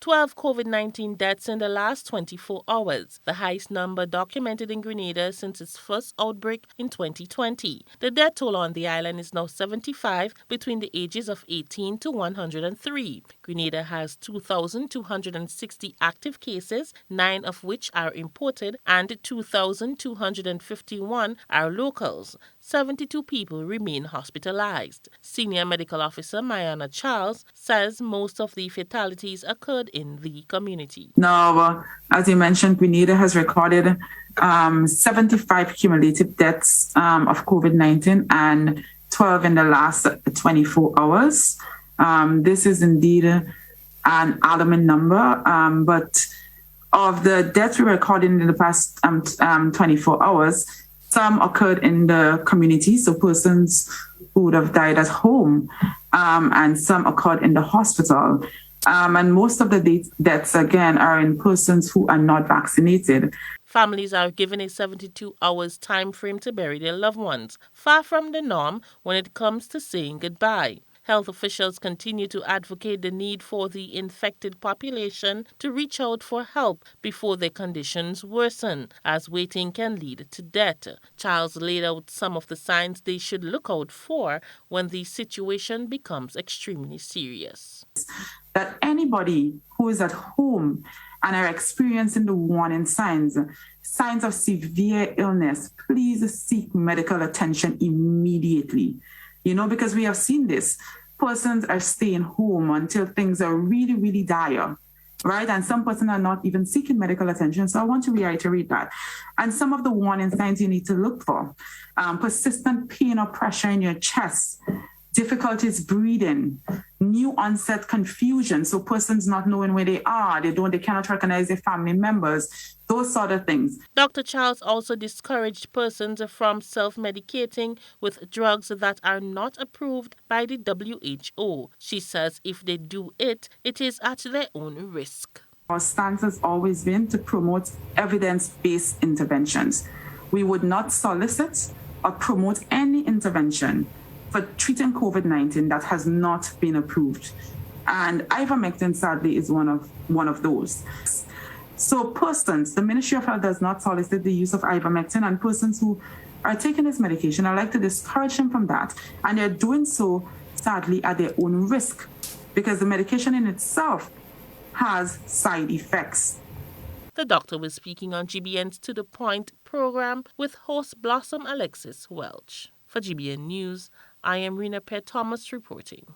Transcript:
12 COVID-19 deaths in the last 24 hours, the highest number documented in Grenada since its first outbreak in 2020. The death toll on the island is now 75 between the ages of 18 to 103. Grenada has 2,260 active cases, 9 of which are imported, and 2,251 are locals. 72 people remain hospitalized. Senior Medical Officer Mayana Charles says most of the fatalities occurred in the community. Now, as you mentioned, Grenada has recorded 75 cumulative deaths of COVID-19 and 12 in the last 24 hours. This is indeed an alarming number, but of the deaths we recorded in the past 24 hours, some occurred in the community, so persons who would have died at home, and some occurred in the hospital. And most of the deaths, again, are in persons who are not vaccinated. Families are given a 72 hours time frame to bury their loved ones, far from the norm when it comes to saying goodbye. Health officials continue to advocate the need for the infected population to reach out for help before their conditions worsen, as waiting can lead to death. Charles laid out some of the signs they should look out for when the situation becomes extremely serious. That anybody who is at home and are experiencing the warning signs of severe illness, please seek medical attention immediately. Because we have seen this. Persons are staying home until things are really, really dire, right? And some persons are not even seeking medical attention. So I want to reiterate that. And some of the warning signs you need to look for: persistent pain or pressure in your chest, difficulties breathing, new onset confusion, so persons not knowing where they are, they cannot recognize their family members, those sort of things. Dr. Charles also discouraged persons from self-medicating with drugs that are not approved by the WHO. She says if they do it, it is at their own risk. Our stance has always been to promote evidence-based interventions. We would not solicit or promote any intervention for treating COVID-19 that has not been approved. And ivermectin, sadly, is one of those. So persons, the Ministry of Health does not solicit the use of ivermectin, and persons who are taking this medication, I like to discourage them from that. And they're doing so, sadly, at their own risk, because the medication in itself has side effects. The doctor was speaking on GBN's To The Point program with host Blossom Alexis Welch. For GBN News, I am Rena Pear Thomas reporting.